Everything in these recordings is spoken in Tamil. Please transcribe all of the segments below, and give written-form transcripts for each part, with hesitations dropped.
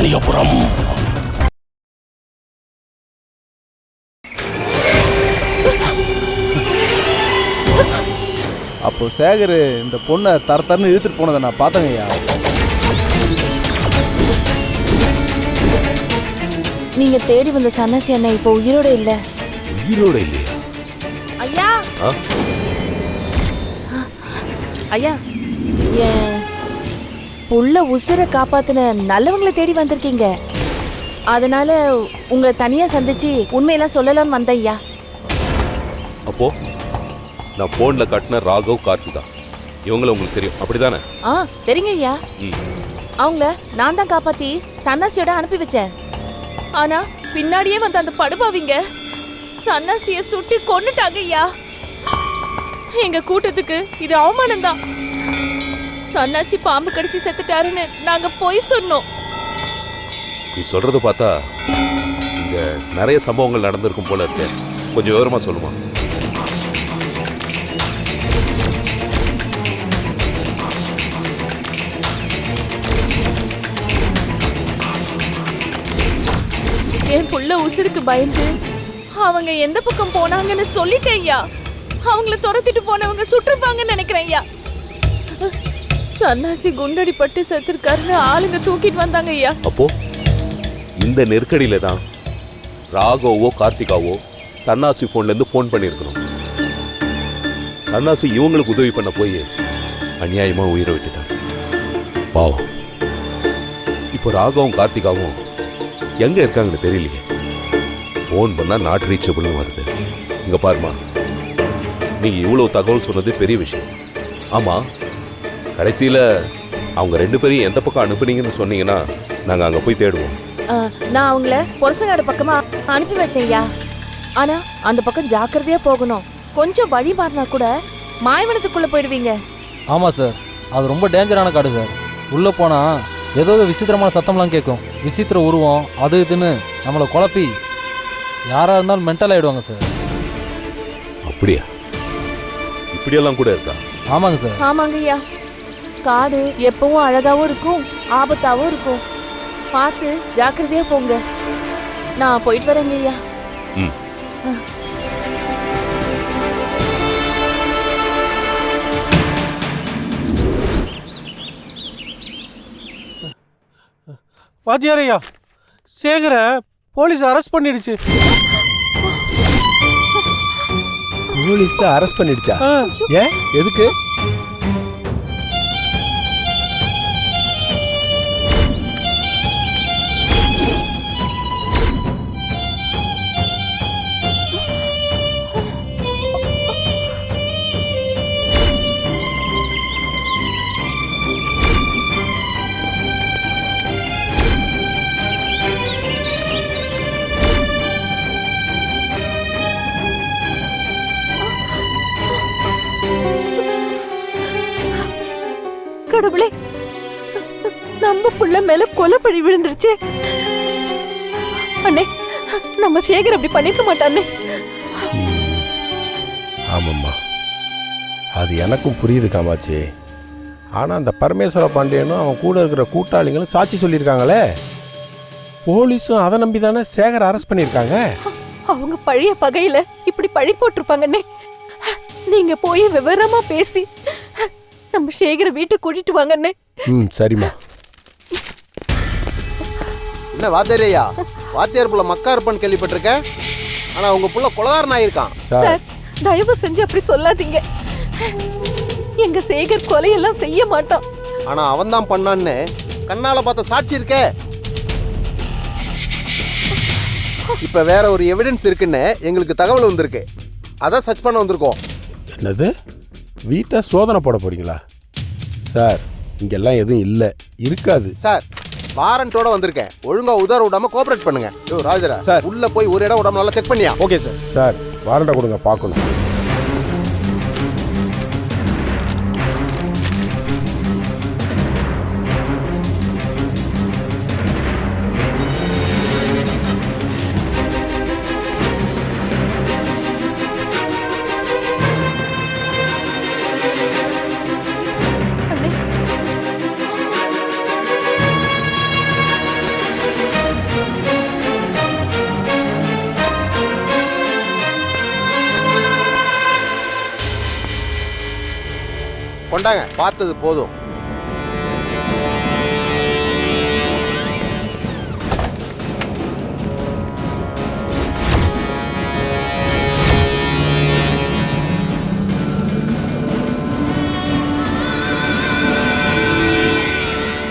சுப்பிரமணியபுரம். அப்போ சேகர் இந்த பொண்ணை தரன்னு இழுத்துட்டு போனதை நான் பார்த்தேங்கய்யா. நீங்க தேடி வந்த சன்னாசி அண்ணா இப்போ உயிரோட இல்ல. உயிரோட இல்லையா? ஐயா ஐயா, என் புள்ள உசுரை காப்பாத்தின நல்லவங்களை தேடி வந்திருக்கீங்க. அதனால உங்களை தனியா சந்திச்சு உண்மையெல்லாம் சொல்லலாம்னு வந்த ஐயா. அப்போ நான் போன்ல கட்டின ராகவ் கார்த்திகா இவங்கள உங்களுக்கு தெரியும் அப்படிதானே? தெரியுங்க ஐயா. அவங்கள நான் தான் காப்பாத்தி சன்னாசியோட அனுப்பி வச்சேன். ஆனா பின்னாடியே வந்து அந்த படுபாவிங்க சன்னாசிய சுட்டி கொன்னுட்டாங்க ஐயா. எங்க கூட்டத்துக்கு இது அவமானம் தான். சன்னாசி பாம்பு கடிச்சு செத்துட்டாருன்னு நாங்க போய் சொன்னோம். நீ சொல்றது பார்த்தா இங்க நிறைய சம்பவங்கள் நடந்திருக்கும் போல இருக்கு. கொஞ்சம் விவரமா சொல்லுமா? என் புள்ள உசுருக்கு பயந்து அவங்க எந்த பக்கம் போனாங்கன்னு சொல்லிட்டேன் ஐயா. அவங்கள துரத்திட்டு போனவங்க சுற்றுப்பாங்கன்னு நினைக்கிறேன் ஐயா. சன்னாசி குண்டடி பட்டு செத்துருக்காருன்னு ஆளுங்க தூக்கிட்டு வந்தாங்க ஐயா. அப்போ இந்த நெருக்கடியில தான் ராகவோ கார்த்திகாவோ சன்னாசி போன்ல இருந்து போன் பண்ணிருக்கணும். சன்னாசி இவங்களுக்கு உதவி பண்ண போய் அநியாயமா உயிரை விட்டுட்டாங்க. பாவம். இப்போ ராகவும் கார்த்திகாவும் எங்க இருக்காங்கன்னு தெரியலையே. போன் பண்ணா நாட் ரீச்சபிள்னு வருது. இங்க பாருமா, நீங்க இவ்வளவு தகவல் சொன்னது பெரிய விஷயம். ஆமா, கடைசியில அவங்க ரெண்டு பேரையும் எந்த பக்கம் அனுப்புனீங்கன்னு சொன்னீங்கன்னா நாங்க அங்க போய் தேடுவோம். நான் அவங்கள பொரசங்காடு பக்கமா அனுப்பி வச்சேன் ஐயா. ஆனா அந்த பக்கம் ஜாக்கிரதையா போகணும். கொஞ்சம் வழி மாறினா கூட மாயவனத்துக்குள்ள போயிடுவீங்க. ஆமா சார், அது ரொம்ப டேஞ்சரான காடு சார். உள்ள போனா ஏதோ விசித்திரமான சத்தம்லாம் கேட்கும். விசித்திர உருவம் அது இதுன்னு நம்மளை குழப்பி யாரா இருந்தாலும் மென்டல் ஆயிடுவாங்க சார். அப்படியா? இப்படியெல்லாம் கூட இருக்கா? ஆமாங்க சார். ஆமாங்க ஐயா. காடு எப்பவும் அழகாவும் இருக்கும், ஆபத்தாவும் இருக்கும். பார்த்து ஜாக்கிரதையா போங்க. நான் போயிட்டு வரேங்க ஐயா. வாத்தியாரையா, சேகர போலீஸ் அரெஸ்ட் பண்ணிடுச்சு. போலீஸ் அரெஸ்ட் பண்ணிடுச்சா? ஏன், எதுக்கு? கடவுளே, நம்ம புள்ள மேல கொலைப்பழி விழுந்துருச்சு. அண்ணே, நம்ம சேகர் அப்படி பண்ணிக்க மாட்டானே. ஆமாம்மா, அது எனக்கும் புரியுது காமாச்சி. ஆனால் அந்த பரமேஸ்வர பாண்டியனும் அவன் கூட இருக்கிற கூட்டாளிகளும் சாட்சி சொல்லியிருக்காங்களே. போலீஸும் அதை நம்பி தானே சேகர் அரெஸ்ட் பண்ணியிருக்காங்க. அவங்க பழைய பகையில இப்படி பழி போட்டிருப்பாங்கண்ணே. நீங்க போய் விவரமா பேசி நம்ம சேகர வீட்டுக்கு கூட்டிட்டு வாங்கண்ணே. சரிம்மா. என்ன வாத்தியாரையா, வாத்தியார் புள்ள மக்கா இருப்பான்னு கேள்விப்பட்டிருக்கேன். ஆனா உங்க புள்ள கொலகாரன் ஆயிருக்கான். சார், தயவு செஞ்சு அப்படி சொல்லாதீங்க. எங்க சேகர் கொலையெல்லாம் செய்ய மாட்டான். ஆனா அவன் தான் பண்ணான்னு கண்ணால பார்த்த சாட்சி இருக்கே. இப்ப வேற ஒரு எவிடன்ஸ் இருக்குன்னு எங்களுக்கு தகவல் வந்திருக்கு. அதான் சர்ச் பண்ண வந்திருக்கோம். என்னது, வீட்டை சோதனை போட போறீங்களா? சார், இங்கெல்லாம் எதுவும் இல்லை, இருக்காது சார். வாரண்டோட வந்திருக்கேன். ஒழுங்கா உதர விடாம கோஆபரேட் பண்ணுங்க. ராஜரா சார், உள்ள போய் ஒரு இடம் விடாம நல்லா செக் பண்ணியா? Okay sir. சார், வாரண்டை கொடுங்க பார்க்கணும். கொண்டாங்க, பார்த்தது போதும்.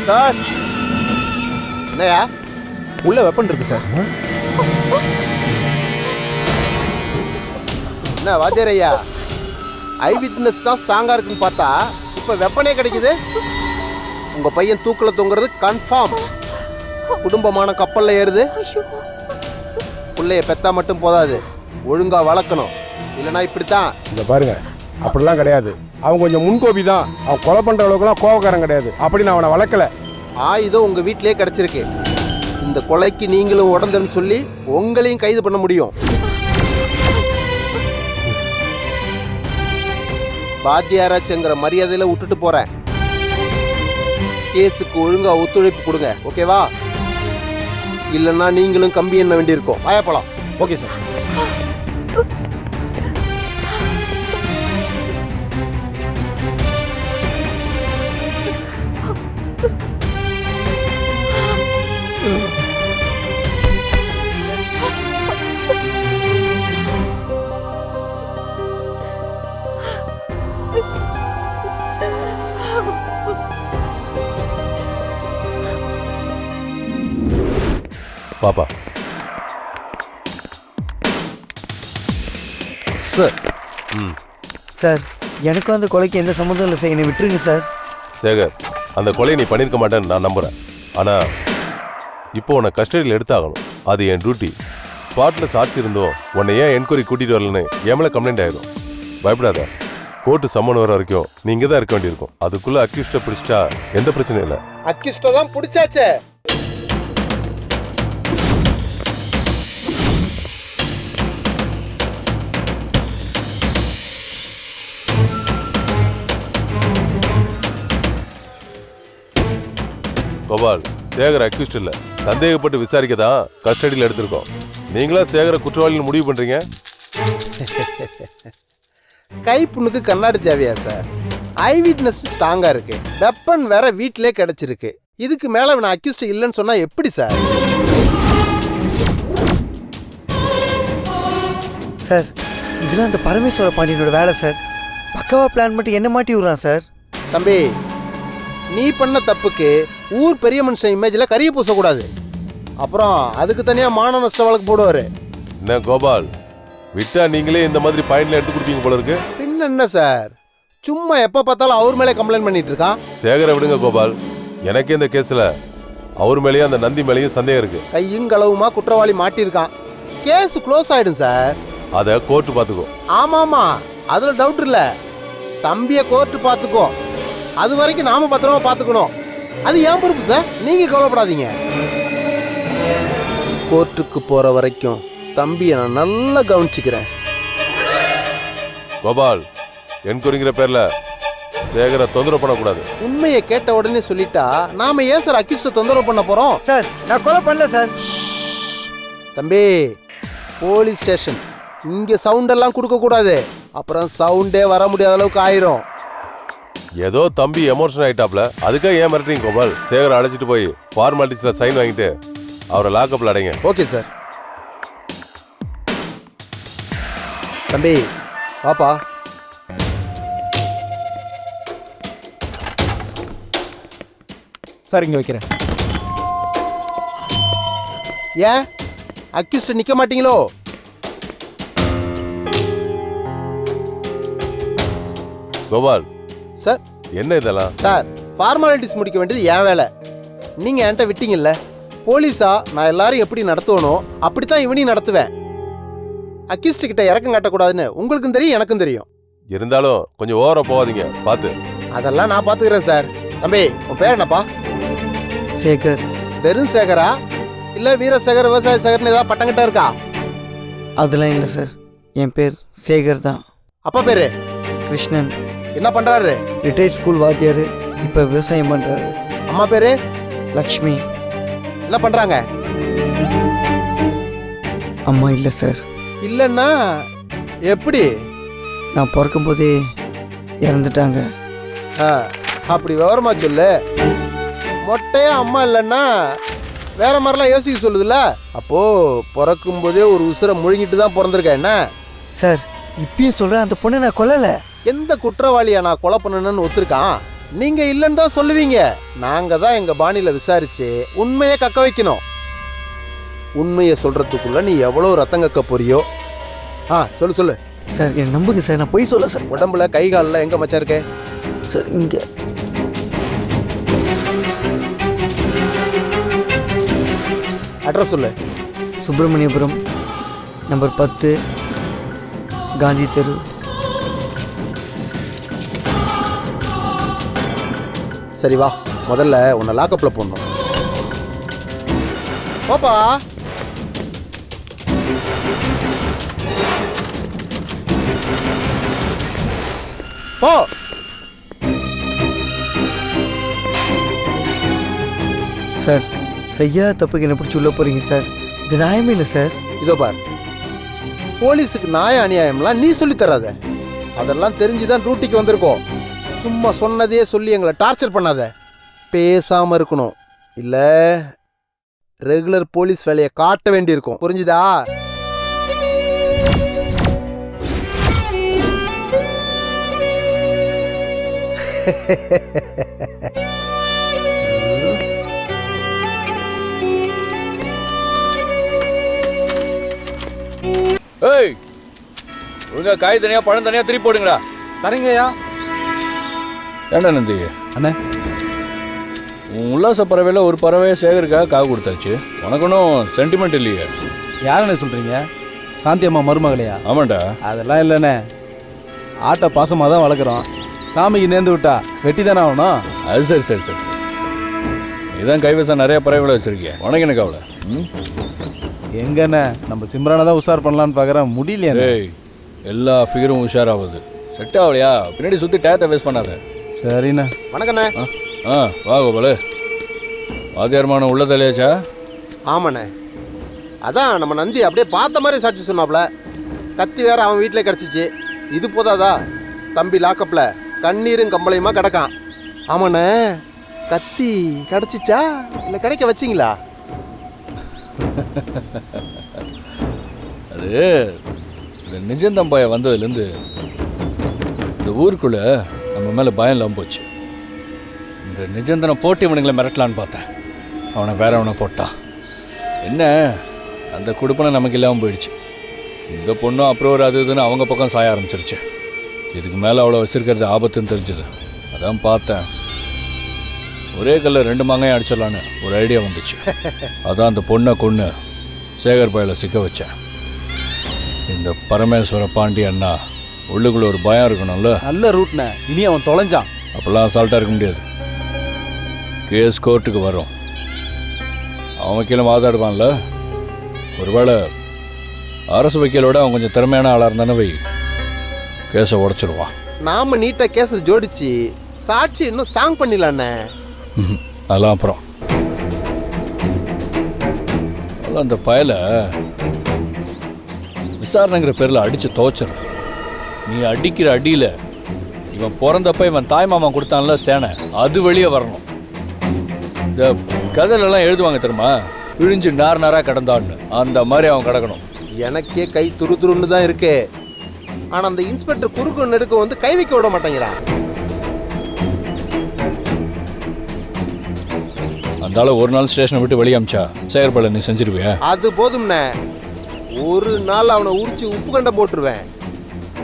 சார் என்னையா உள்ள வெப்பன் இருக்கு சார். என்ன வாத்தியாரையா, ஐ விட்னஸ் தான் ஸ்ட்ராங்கா இருக்குன்னு பார்த்தா இப்ப வெப்பனே கிடைக்குது. உங்க பையன் தூக்கில் தொங்குறது கன்ஃபார்ம். குடும்பமான கப்பல்ல ஏறுது. பிள்ளைய பெத்தா மட்டும் போதாது, ஒழுங்கா வளர்க்கணும். இல்லைன்னா இப்படித்தான். இங்க பாருங்க, அப்படிலாம் கிடையாது. அவன் கொஞ்சம் முன்கோபி தான். அவன் கொலை பண்ற அளவுக்குலாம் கோபக்காரன் கிடையாது. அப்படி நான் அவனை வளர்க்கல. ஆயுதம் உங்க வீட்டிலே கிடைச்சிருக்கு. இந்த கொலைக்கு நீங்களும் உடந்தன்னு சொல்லி உங்களையும் கைது பண்ண முடியும். வாத்தியாராச்சுங்கிற மரியாதையில விட்டுட்டு போறேன். கேஸுக்கு ஒழுங்கா ஒத்துழைப்பு கொடுங்க, ஓகேவா? இல்லைன்னா நீங்களும் கம்பி எண்ண வேண்டியிருக்கும். வாயப்பழம். Okay sir. பாப்பா சார். ம் சார், எனக்கும் அந்த கொலைக்கு எந்த சம்மந்தம் இல்லை சார். என்னை விட்டுருங்க சார். சேகர், அந்த கொலையை நீ பண்ணியிருக்க மாட்டேன்னு நான் நம்புகிறேன். ஆனால் இப்போ உன்னை கஸ்டடியில் எடுத்தாகணும். அது என் டியூட்டி. ஸ்பாட்டில் சாட்சி இருந்தோம் உன்னை ஏன் என்கொயரி கூட்டிகிட்டு வரலன்னு என் மேலே கம்ப்ளைண்ட் ஆகிடும். பயப்படாத. கோர்ட்டு சம்மன் வர வரைக்கும் நீ இங்கே தான் இருக்க வேண்டியிருக்கும். அதுக்குள்ளே அக்யூஸ்டை பிடிச்சிட்டா எந்த பிரச்சனையும் இல்லை. அக்கிஷ்டம் தான் பிடிச்சாச்சே. கோபால், சேகர் அக்யூஸ்ட் இல்லை, சந்தேகப்பட்டு விசாரிக்க தான் கஸ்டடியில் எடுத்திருக்கோம். நீங்களா சேகரை குற்றவாளின்னு முடிவு பண்ணுறீங்க? கைப்புண்ணுக்கு கண்ணாடி தேவையா சார்? ஐ விட்னஸ் ஸ்ட்ராங்கா இருக்கு. வெப்பன் வேற வீட்டிலே கிடைச்சிருக்கு. இதுக்கு மேல நான் அக்யூஸ்ட் இல்லைன்னு சொன்னா எப்படி சார்? சார், இதெல்லாம் அந்த பரமேஸ்வர பாண்டியனோட வேலை சார். பக்காவா பிளான் பண்ணிட்டு என்ன மாட்டி விடுறான் சார். தம்பி, நீ பண்ண தப்புக்கு ஊர் பெரிய மனுஷன் இமேஜில் கரிய பூசக்கூடாது. அப்புறம் அதுக்கு தனியாக மான நஷ்ட வழக்கு போடுவார். என்ன கோபால், விட்டா நீங்களே இந்த மாதிரி பாயிண்ட்ல எடுத்து கொடுப்பீங்க போல இருக்கு. பின்ன என்ன சார், சும்மா எப்போ பார்த்தாலும் அவர் மேலே கம்ப்ளைண்ட் பண்ணிட்டு இருக்கான். சேகரை விடுங்க கோபால். எனக்கே இந்த கேஸில் அவர் மேலேயும் அந்த நந்தி மேலேயும் சந்தேகம் இருக்கு. கையும் களவுமா குற்றவாளி மாட்டியிருக்கான். கேஸ் க்ளோஸ் ஆயிடும் சார். அதை கோர்ட்டு பார்த்துக்கோ. ஆமாமா, அதில் டவுட் இல்லை. தம்பியை கோர்ட்டு பார்த்துக்கோ. அது வரைக்கும் நாம பத்திரமா பார்த்துக்கணும். அது ஏன் பொறுப்பு சார், நீங்க கவலைப்படாதீங்க. கோர்ட்டுக்கு போற வரைக்கும் தம்பியை நான் நல்லா கவனிச்சுக்கிறேன். கோபால், என்கொயரிங்கிற பேர்ல சேகரை தொந்தரவு பண்ணக்கூடாது. உண்மையை கேட்ட உடனே சொல்லிட்டா நாம ஏன் சார் அக்யூஸ்ட தொந்தரவு பண்ண போறோம்? சார், நான் கொலை பண்ணல சார். தம்பி, போலீஸ் ஸ்டேஷன், இங்க சவுண்ட் எல்லாம் கொடுக்க கூடாது. அப்புறம் சவுண்டே வர முடியாத அளவுக்கு ஆயிரும். ஏதோ தம்பி எமோஷன் ஆயிட்டாப்ல, அதுக்காக ஏன் மிரட்டுறீங்க கோபால்? சேகரை அழைச்சிட்டு போய் ஃபார்மாலிட்டிஸ்ல சைன் வாங்கிட்டு அவரை லாக்கப்ல அடைங்க. Okay sir. தம்பி பாப்பா. சார், இங்கே வைக்கிறேன். ஏன் அக்யூஸ்ட் நிக்க மாட்டீங்களோ? கோபால் சார், என்ன இதெல்லாம்? சார், ஃபார்மாலிட்டிஸ் முடிக்க வேண்டியது என் வேலை. நீங்க என்கிட்ட விட்டீங்கல்ல. போலீஸா நான் எல்லாரும் எப்படி நடத்துவனோ அப்படித்தான் இவனையும் நடத்துவேன். அக்யூஸ்ட் கிட்ட இறக்கம் காட்டக்கூடாதுன்னு உங்களுக்கும் தெரியும், எனக்கும் தெரியும். இருந்தாலும் கொஞ்சம் ஓவரா போகாதீங்க, பார்த்து. அதெல்லாம் நான் பாத்துக்கிறேன் சார். தம்பி, உன் பேர் என்னப்பா? சேகர். வெறும் சேகரா இல்ல வீரசேகர், விவசாய சேகர்னு ஏதாவது பட்டங்கிட்ட இருக்கா? அதெல்லாம் இல்லை சார். என் பேர் சேகர் தான். அப்பா பேரு கிருஷ்ணன். என்ன பண்றாரு? ரிட்டையர்ட் ஸ்கூல் வாத்தியார். இப்போ விவசாயம் பண்ணுறாரு. அம்மா பேரு லக்ஷ்மி. என்ன பண்றாங்க? அம்மா இல்லை சார். இல்லைன்னா எப்படி? நான் பிறக்கும்போதே இறந்துட்டாங்க. அப்படி விவரமா சொல்லு. மொட்டையா அம்மா இல்லைன்னா வேற மாதிரிலாம் யோசிக்க சொல்லுதுல்ல. அப்போ பிறக்கும் போதே ஒரு உசுரை முழுங்கிட்டு தான் பிறந்திருக்கேன் என்ன? சார் இப்பயும் சொல்கிறேன், அந்த பொண்ணை நான் கொல்லலை. எந்த குற்றவாளியை நான் கொலை பண்ணணும்னு ஒத்துருக்கான்? நீங்க இல்லைன்னு தான் சொல்லுவீங்க. நாங்க தான் எங்க பாணியில விசாரிச்சு உண்மையை கக்க வைக்கணும். உண்மையை சொல்றதுக்குள்ள நீ எவ்வளவு ரத்தம் கக்க போறியோ. சொல்லு சொல்லு. சார் என்னை நம்புங்க சார், நான் போய் சொல்ல சார். உடம்புல கை காலில் எங்க மச்சா இருக்கே? சார் இங்கே அட்ரஸ் சொல்லு. சுப்பிரமணியபுரம் நம்பர் 10 காந்தி தெரு. சரி வா, முதல்ல உன்னை லாக்கப்பில் போடணும். போப்பா. போ. சார் செய்யாத தப்புக்கு என்ன பிடிச்சி உள்ள போகிறீங்க சார்? இது நியாயமே இல்லை சார். இதோ பார், போலீஸுக்கு நியாய அநியாயம்லாம் நீ சொல்லித் தராத. அதெல்லாம் தெரிஞ்சுதான் டியூட்டிக்கு வந்திருக்கோம். சும்மா சொன்னதே சொல்லி எங்களை டார்ச்சர் பண்ணாத. பேசாம இருக்கணும், இல்ல ரெகுலர் போலீஸ் வேலையை காட்ட வேண்டியிருக்கும். புரிஞ்சுதா? ஏய், ஒழுங்கா காய் தனியா பழம் தனியா திருப்பி போடுங்கடா. சரிங்கய்யா. ஏண்டா நந்தி அண்ணே, உன் உல்லாச பறவையில் ஒரு பறவையை சேகருக்காக காவு கொடுத்தாச்சு. உனக்கு ஒன்றும் சென்டிமெண்ட் இல்லையே? யாருண்ணே சொல்கிறீங்க? சாந்தி அம்மா மருமகளையா? ஆமாண்டா. அதெல்லாம் இல்லைண்ணே, ஆட்டை பாசமாக தான் வளர்க்குறோம். சாமிக்கு நேர்ந்து விட்டா வெட்டி தானே ஆகணும். அது சரி சரி சரி. இதான் கைவசம் நிறைய பறவைகளை வச்சிருக்கிய, உனக்கு என்ன கவலை? எங்கண்ணே, நம்ம சிம்ரானை தான் உஷார் பண்ணலான்னு பார்க்குறேன், முடியலையே. ஏய், எல்லா ஃபிகரும் உஷாராகுது. செட் ஆகலையா பின்னாடி சுற்றி டயத்தை வேஸ்ட் பண்ணாத. சரிண்ணே. வணக்கண்ணே. வா கோபாலு. வாத்தியாரமான உள்ள தலையாச்சா? ஆமாண்ணே. அதான் நம்ம நந்தி அப்படியே பார்த்த மாதிரி சாட்சி சொன்னாப்ல. கத்தி வேற அவன் வீட்டில் கிடச்சிச்சு. இது போதாதா, தம்பி லாக்கப்பில் கண்ணீரும் கம்பளையுமா கிடக்கான். ஆமாண்ணே, கத்தி கிடச்சிச்சா இல்லை கிடைக்க வச்சிங்களா? அது இந்த நிஜந்தம்பாய வந்ததுலேருந்து இந்த ஊருக்குள்ளே நம்ம மேலே பயம் இல்லாமல் போச்சு. இந்த நிஜந்தனை போட்டு இவனுங்களை மிரட்டலான்னு பார்த்தேன். அவனை வேற அவனை போட்டான். என்ன, அந்த குடுப்பனை நமக்கு இல்லாமல் போயிடுச்சு. இந்த பொண்ணும் அப்புறம் ஒரு அது இதுன்னு அவங்க பக்கம் சாய ஆரம்பிச்சிருச்சு. இதுக்கு மேலே அவ்வளோ வச்சுருக்கிறது ஆபத்துன்னு தெரிஞ்சுது. அதான் பார்த்தேன், ஒரே கல்ல 2 மாங்காயும் அடிச்சிடலான்னு ஒரு ஐடியா வந்துச்சு. அதான் அந்த பொண்ணை கொன்று சேகர் பாயில் சிக்க வச்சேன். இந்த பரமேஸ்வர பாண்டி அண்ணா உள்ளுக்குள்ள ஒரு பயம் இருக்கணும்ல. நல்ல ரூட்ண்ணே, இனி அவன் தொலைஞ்சான். அப்போல்லாம் அசால்ட்டாக இருக்க முடியாது. கேஸ் கோர்ட்டுக்கு வரும், அவன் கீழே வாதாடுவான்ல. ஒருவேளை அரசு வக்கீலோட அவன் கொஞ்சம் திறமையான ஆளாக இருந்தானே வை, கேஸை உடச்சிடுவான். நாம நீட்டா கேஸை ஜோடிச்சு சாட்சி இன்னும் ஸ்ட்ராங் பண்ணிடலாண்ணே. அதெல்லாம் அப்புறம் அந்த பயலை விசாரணைங்கிற பேரில் அடித்து துவச்சிடும். நீ அடிக்கிற அடியில் இவன் பிறந்தப்ப இவன் தாய்மாமா கொடுத்தான்ல சேனை, அது வெளியே வரணும். இந்த கதையிலலாம் எழுதுவாங்க தெரியுமா, பிழிஞ்சு நார் நாராக கிடந்தான்னு, அந்த மாதிரி அவன் கிடக்கணும். எனக்கே கை துரு துருன்னு தான் இருக்கு. ஆனால் அந்த இன்ஸ்பெக்டர் குறுக்கு நெடுக்க வந்து கை வைக்க விட மாட்டேங்கிறான். அதனால ஒரு நாள் ஸ்டேஷனை விட்டு வெளியே அமிச்சா சேகர்பாலை நீ செஞ்சிருவியா? அது போதும்ண்ணே. ஒரு நாள் அவனை உரிச்சு உப்பு கண்ட போட்டுருவேன்.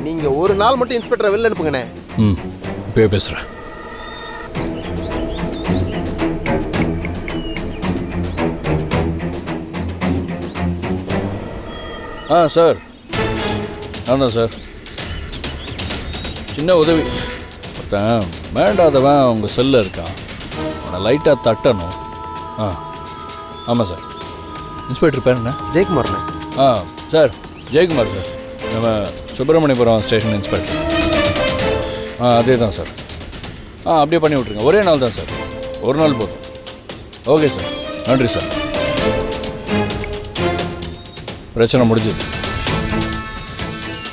நீங்க ஒரு நாள் மட்டும் இன்ஸ்பெக்டரை வெளில அனுப்புங்கண்ணே. இப்பவே பேசுறேன். சார், நான் தான் சார். சின்ன உதவி. ஒருத்தன் வேண்டாதவன் உங்கள் செல்லில் இருக்கான், அவனை லைட்டாக தட்டணும். ஆமாம் சார். இன்ஸ்பெக்டர் பேர் என்ன? ஜெயக்குமார்ண்ணே. சார், ஜெயக்குமார் சார், நம்ம சுப்பிரமணியபுரம் ஸ்டேஷன் இன்ஸ்பெக்டர். அதே தான் சார். அப்படியே பண்ணி விட்ருங்க. ஒரே நாள் தான் சார், ஒரு நாள் போதும். ஓகே சார், நன்றி சார். பிரச்சனை முடிஞ்சது.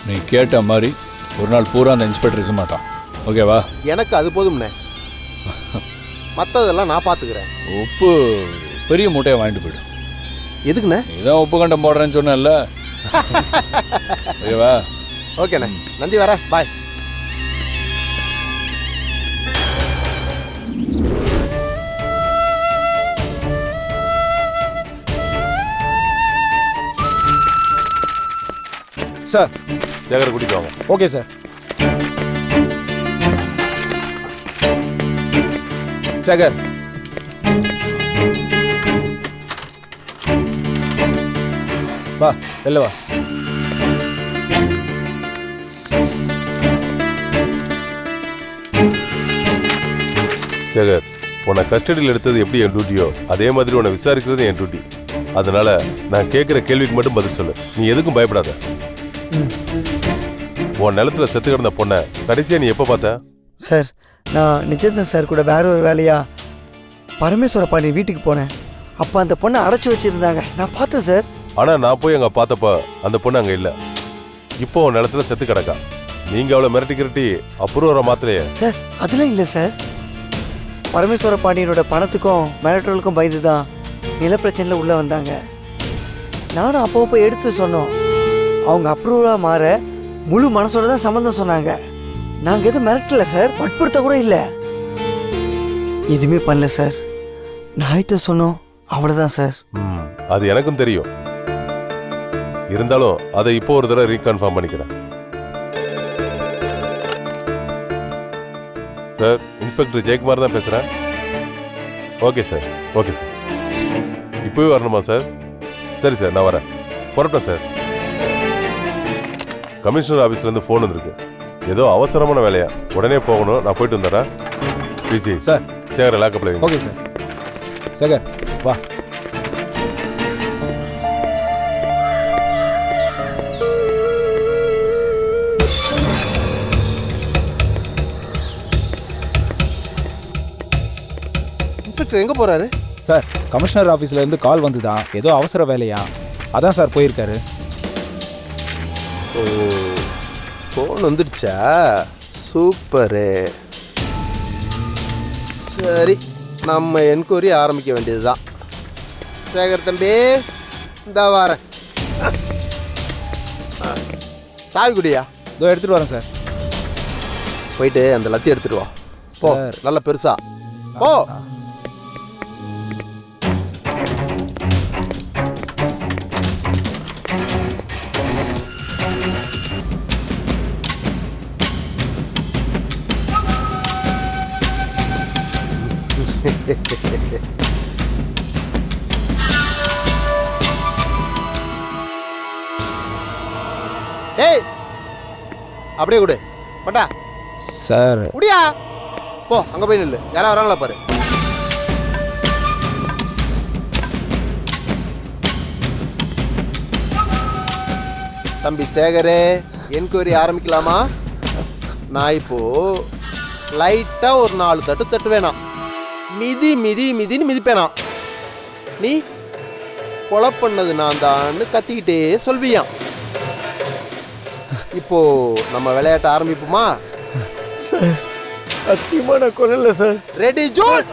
நீ கேட்ட மாதிரி ஒரு நாள் பூரா அந்த இன்ஸ்பெக்டர் இருக்க மாட்டான். ஓகேவா? எனக்கு அது போதும்ண்ணே, மற்றதெல்லாம் நான் பார்த்துக்கிறேன். உப்பு பெரிய மூட்டையை வாங்கிட்டு போயிடு. எதுக்குண்ணே? நீதான் உப்பு கண்டம் போடுறேன்னு சொன்னல. ஓகேவா? ஓகேண்ணே, நந்தி வரேன், பாய். சார். சேகரை கூட்டிட்டு வாங்க. Okay sir. சேகர், வா வெளில வா. சேகர், உன்னை கஸ்டடியில் எடுத்தது எப்படி என் டியூட்டியோ அதே மாதிரி உன்னை விசாரிக்கிறது என் டியூட்டி. அதனால நான் கேட்குற கேள்விக்கு மட்டும் பதில் சொல்லு. நீ எதுக்கும் பயப்படாத. உன் நிலத்துல செத்து கிடந்த பொண்ணை கடைசியா நீ எப்போ பார்த்த? சார், நான் நிஜந்தன் சார் கூட வேற ஒரு வேலையா பரமேஸ்வர பாண்டி வீட்டுக்கு போனேன். அப்போ அந்த பொண்ணை அடைச்சி வச்சிருந்தாங்க, நான் பார்த்தேன் சார். ஆனால் நான் போய் அங்கே பார்த்தப்ப அந்த பொண்ணு அங்கே இல்லை. இப்போ உன் நிலத்துல செத்து கிடக்கா. நீங்கள் அவளை மிரட்டி அப்ரூவரை மாத்திரையே. சார், அதெல்லாம் இல்லை சார். பரமேஸ்வர பாண்டியனோட பணத்துக்கும் மிரட்டலுக்கும் பயந்து தான் நிலப்பிரச்சனையில் உள்ளே வந்தாங்க. நானும் அப்பப்போ எடுத்து சொன்னோம். அவங்க அப்ரூவலாக மாற முழு மனசோட தான் சம்மந்தம் சொன்னாங்க. நாங்கள் எதுவும் மிரட்டல சார், வற்புறுத்த கூட இல்லை, எதுவுமே பண்ணல சார். நாயத்தை சொன்னோம், அவ்வளோதான் சார். அது எனக்கும் தெரியும். இருந்தாலும் அதை இப்போ ஒரு தடவை ரீகன்ஃபார்ம் பண்ணிக்கிறேன். சார், இன்ஸ்பெக்டர் ஜெயக்குமார் தான் பேசுகிறேன். Okay sir, okay sir. இப்போவே வரணுமா சார்? சரி சார், நான் வரேன். புறப்பட்டேன் சார். கமிஷனர் ஆஃபீஸ்லேருந்து ஃபோன் வந்திருக்கு. ஏதோ அவசரமான வேலையா, உடனே போகணும். நான் போயிட்டு வந்துடுறேன். பிசி சார், சேகர் லாக்கப்பில் வைங்க. Okay sir. சேகர், வா. இன்ஸ்பெக்டர் எங்கே போகிறாரு? சார், கமிஷனர் ஆஃபீஸ்லேருந்து கால் வந்துதான், ஏதோ அவசர வேலையா, அதான் சார் போயிருக்காரு. ஓ, ஃபோன் வந்துடுச்சா? சூப்பரு. சரி, நம்ம என்கொயரி ஆரம்பிக்க வேண்டியதுதான். சேகர் தம்பி, இந்த வாரேன். சாவி குடியா? இதோ எடுத்துகிட்டு வரேன் சார். போயிட்டு அந்த லத்தி எடுத்துட்டு வா. போ, சார். நல்ல பெருசா போ. ஏய், அப்படியே கொடு. பட்டா சார். குடியா? போ, அங்க போய் நில்லு. யாரா வராங்களா பாரு. தம்பி சேகரே, என்கொயரி ஆரம்பிக்கலாமா? நான் இப்போ லைட்டா ஒரு 4 தட்டு தட்டு வேணாம். மிதி மிதி மிதின்னு மிதிப்பேனா? நீ கொலை பண்ணது நான் தான்னு கத்திக்கிட்டே சொல்வியான். இப்போ நம்ம விளையாட்ட ஆரம்பிப்போமா? சார், சத்தியமா நான் கொல்லல சார். Ready zone.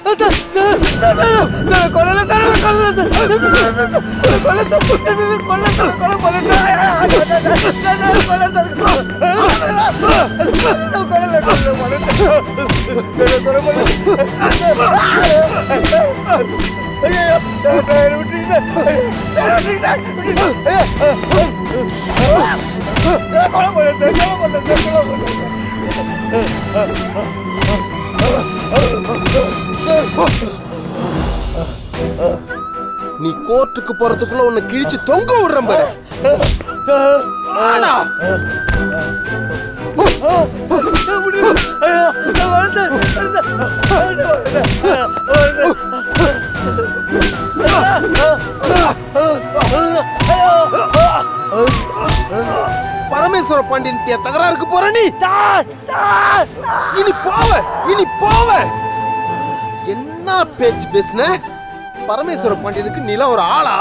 நீ கோர்ட்டுக்கு போறதுக்குள்ள உன்னை கிழிச்சு தொங்க விடுறேன் பாரு. பரமேஸ்வர பாண்டியன் தகராறுக்கு போற நீ. இனி போவ என்ன பேச்சு பேசுன? பரமேஸ்வர பாண்டியனுக்கு நில ஒரு ஆளா?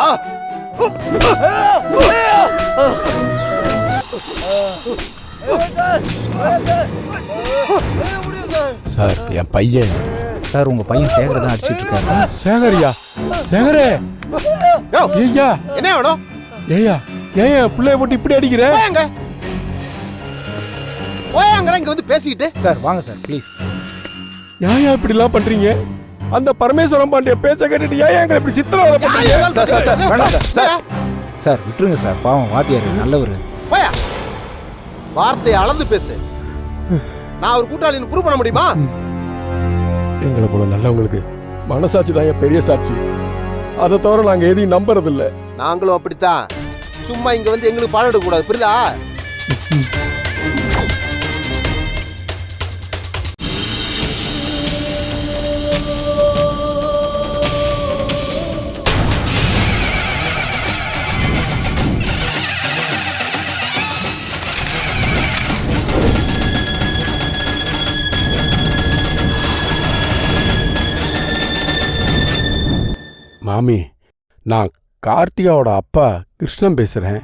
சார் என் பையன் சார் உங்கள் பையன் சேகரை தான் அடிச்சிட்டு இருக்காரு. சேகரியா? சேகரே யோ, ஐயா என்ன வேணும்? ஏய்யா ஏன் பிள்ளைய போட்டு இப்படி அடிக்கிற? போயாங்க போயாங்கிற இங்க வந்து பேசிக்கிட்டு. சார் வாங்க சார் ப்ளீஸ். ஏன் இப்படிலாம் பண்றீங்க? அந்த பரமேஸ்வரம் பாண்டிய பேச்ச கேட்டுட்டு ஏன் இப்படி சித்திரவதை பண்றீங்க? சார் சார் சார் வேணாம் சார். சார் சார் விட்டுருங்க சார், பாவம் வாத்தியார் நல்லவர். போயா, வார்த்தையை அளந்து பேசு. நான் ஒரு கூட்டாளின்னு ப்ரூவ் பண்ண முடியுமா? எங்களை போல நல்லவங்களுக்கு மனசாட்சி தான் பெரிய சாட்சி. அதை தவிர நாங்க எதையும் நம்புறது இல்ல. நாங்களும் அப்படித்தான். சும்மா இங்க வந்து எங்களுக்கு பாடம் எடுக்க கூடாது, புரியுதா? மாமி, நான் கார்த்திகாவோட அப்பா கிருஷ்ணன் பேசுறேன்.